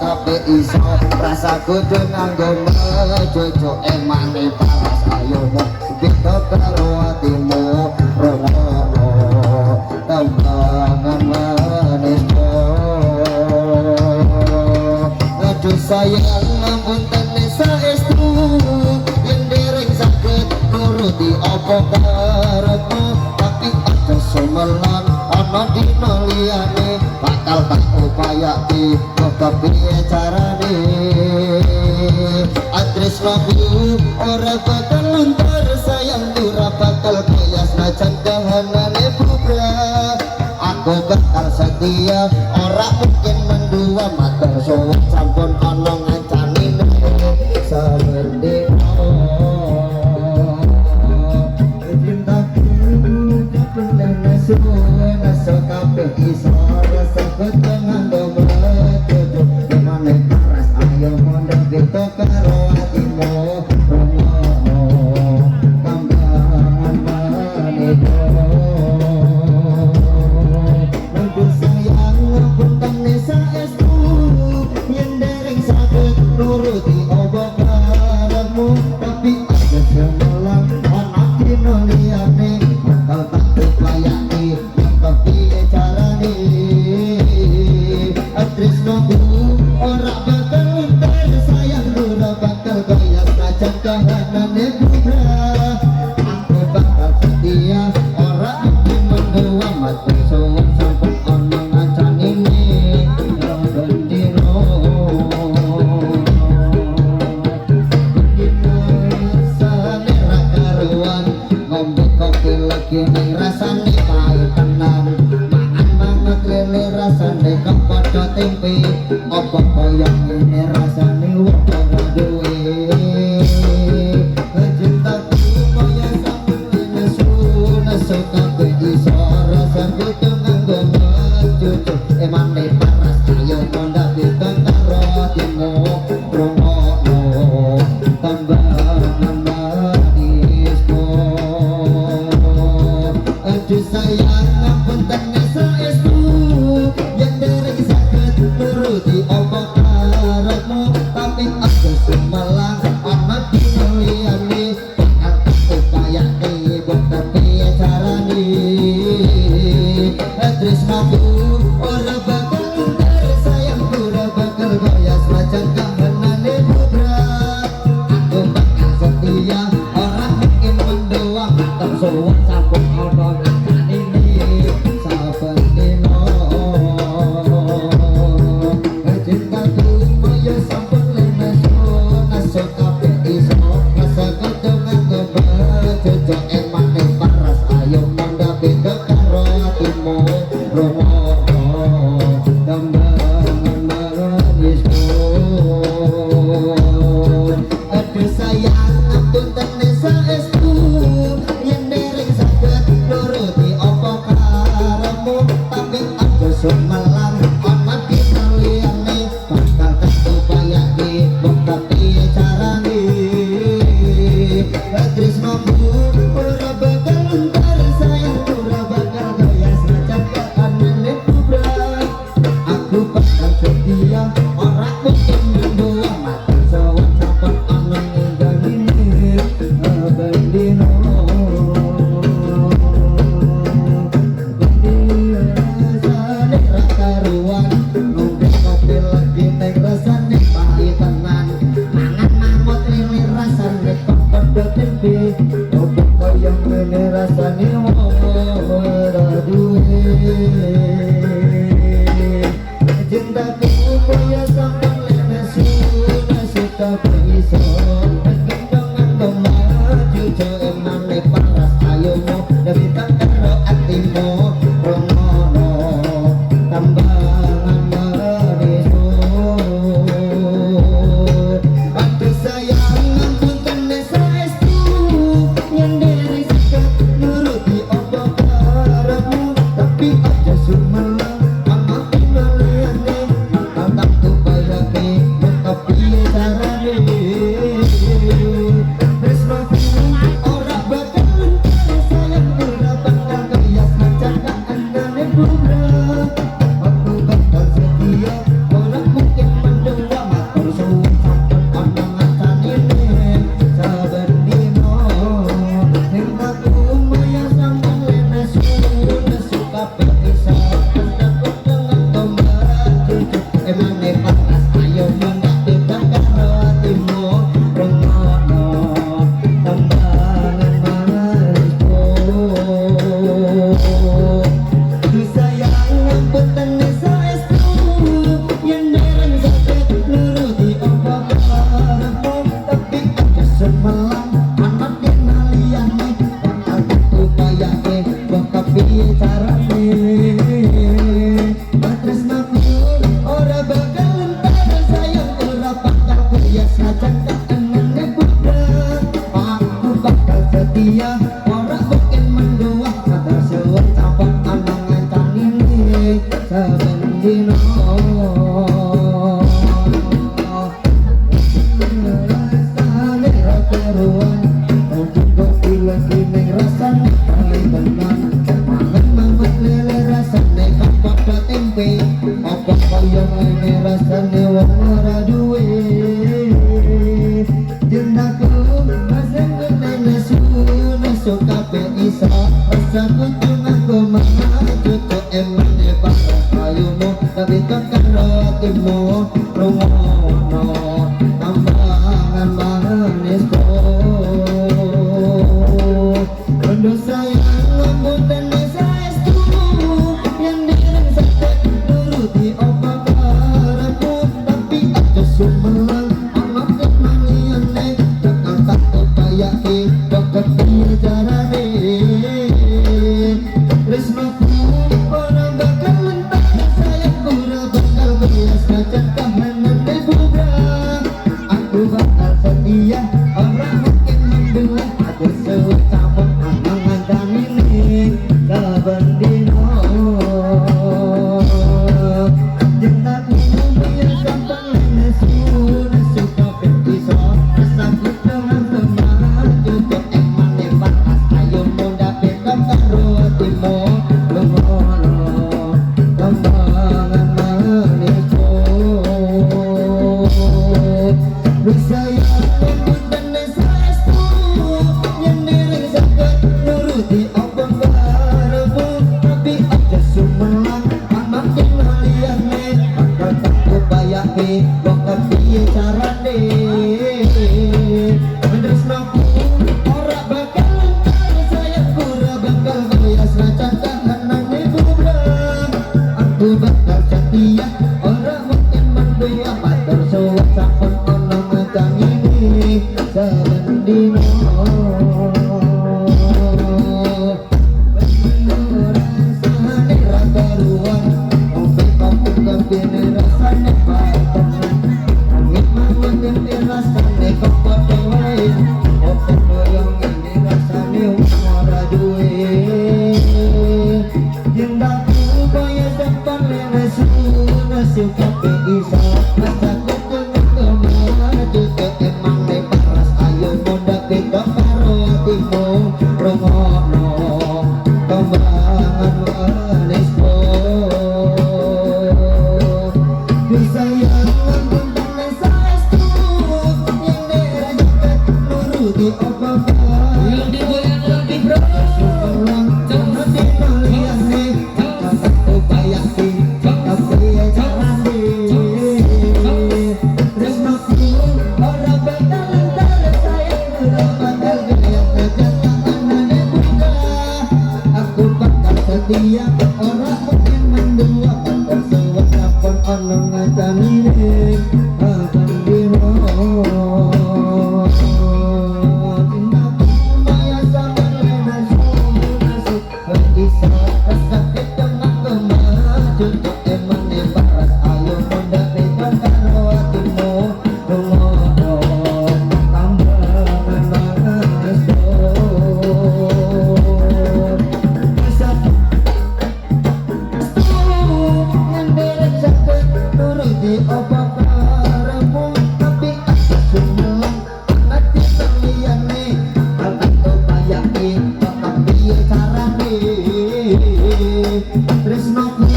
kabeh iso rasa kudu nganggo mejojo emane paras ayomu beda karo atimu rono tambangan manismu aduh sayang ngapunten saestu yen dereng saged nuruti apa karepmu tapi aja sumelan ana dina liyane bakal tak upayake kepiye carane atresnaku ora bakal luntur sayang ora bakal kaya senajan kahanane bubrah aku bakal setia ora mungkin mendua matur suwun sampun ana ngancani samendina cintaku kapendang suwun asa kabeh iso rasa ketengan domejojo emane paras ayo mondok kita karo atimu rono kambangan manedo nangku sayang ngapunten saestu yen dereng saged nuruti apa karepmu tapi aja semelang ana dina liyane bakal tak upayake kepiye carane atresnaku ora bakal luntur sayang ora bakal kaya senajan kahanane bubrah aku bakal setia ora mungkin mendua matur suwun sampun ana ngancani bendino rasane ra karuan ngombe kopi lagi ning rasane pahit tenan mangan banget lele rasane kok padha tempe apa kaya ngene rasane wong ora duwe cintaku kaya sampeyan nesu kabeh iso rasa kudu nganggo mejojo emane paras ayo mondok kita karo atimu rono tambangan manismu aduh sayang ngapunten saestu yen dereng saged nuruti apa karepmu tapi aja sumelang ana dina liyane bakal upayake mbok kepiye carane tresnaku ora bakal luntur sayang ora bakal kaya senajan kahanane bubrah aku bakal setia ora mungkin mendua matur suwun sampun ana ngancani saben dina cintaku kaya sampun lenesu naso kabeh iso rasa kudu nganggo mejojo emane paras ayo mondok beda karo atimu rono tambangan manismu aduh sayang ngapunten saestu yen dereng saged nuruti apa karepmu tapi aja sumelang ana dina liyane bakal tak upayake mbok kepiye carane tresnaku ora bakal luntur sayang ora bakal kaya senajan kahanane bubrah aku bakal setia ora mungkin mendua matur suwun sampun ana nganggani bendino rasane ra karuan ngombe kopi lagi ning rasane pahit tenan mangan mamut lili rasane kok padha tempe opo kaya ngene rasane ora duwe cintaku kaya sampeyan lenesu nasu kabeh iso gendongan domajojo emane paras ayomu dadi tak karo atimu rono tambangan rasane ra keruan mungkin kopi lagi ning rasane paling tenan mangan lele rasane kapak tempe apa kaya ngene rasane wong ora duwe jendaku masih ngene nesu kabeh iso rasaku cuma mangan cukup emane bakal ayumu tapi tekan hatimu rungono tambangan manisku Rondo sayang lembutan saestu yang direng sakit nuruti apa karepku tapi aja sumelang anak kemaniane bakal tak kebayake bakal piye carane tresnoku ora bakal lentar sayangku ora bakal bias ngajar kahanan bubra aku bakal setia ora mungkin membelah aku sewacapun anangan damini saben dino jenakku biar gampang nesu kabeh iso rasaku teman-teman cukup emane panas ayo muda beda karo hatimu lungono tambangan manisku sayang lembutan saestu yang direng sakit nuruti apa karepmu tapi aja sumelang anak kenaliane bakal tak kebayake bakal piye carane tresnoku ora bakal lentar sayangku ora bakal bias racan kahanane bubra aku bakal setia ora mungkin mendua patur suwat sampun ana ngedang ini saben dino rasane ra karuan kopi kopi rasane baik angin mawon tempe rasane kok padha wae kopi koyong ini rasane ora duwe jendaku kaya depan nesu kabeh iso rasaku teman-teman cukup emang paras ayo muda beda karo hatimu rungono tambangan manisku sayang lembutan saestu yang direng sakit nuruti apa Yang digoyang lagi bro. sumelang hati kaliane tak kebayake bakal piye carane tresnoku ora bakal lentar sayang ora bakal gayang ngajak kahanane buka aku bakal setia ora mungkin mendua bakal sewakapun ana ngacanine akan dino cintaku maya sama lena nesu bisa sakit teman-teman cukup emane paras ayo muda beda karo hatimu rungono tambangan manisku yang direng sakit nuruti apa karepmu tapi aku sumelang hati kaliane bakal kebayake bakal piye carane tresnoku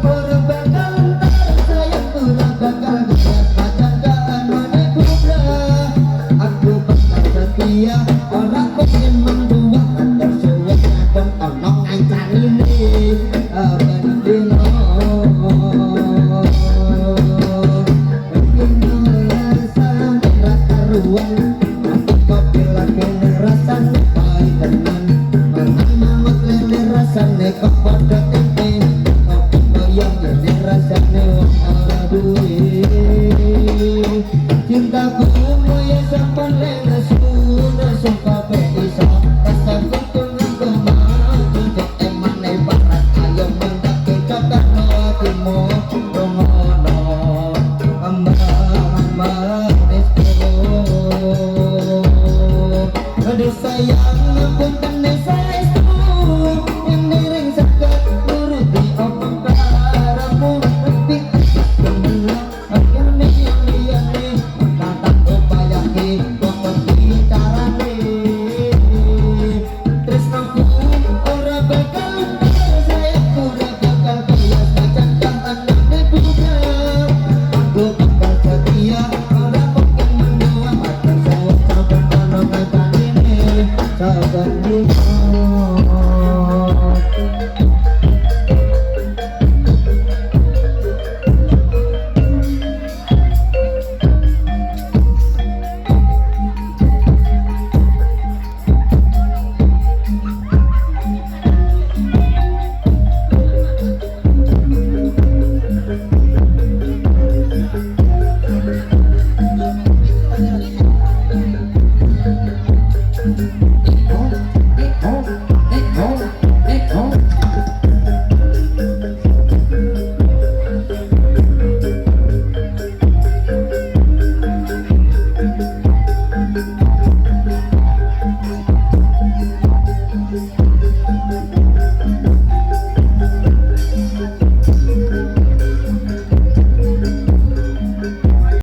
ora bakal lentar sayangku ora bakal bias pacar kahanane bubra aku bakal setia ora mungkin mendua pacar suwet kadang ana ngancanine aben dino rasane ra karuan aku kopi lagi rasane baik tenan mangan lele rasane kok padha tempe kopi koyong ngene rasane wong ora duwe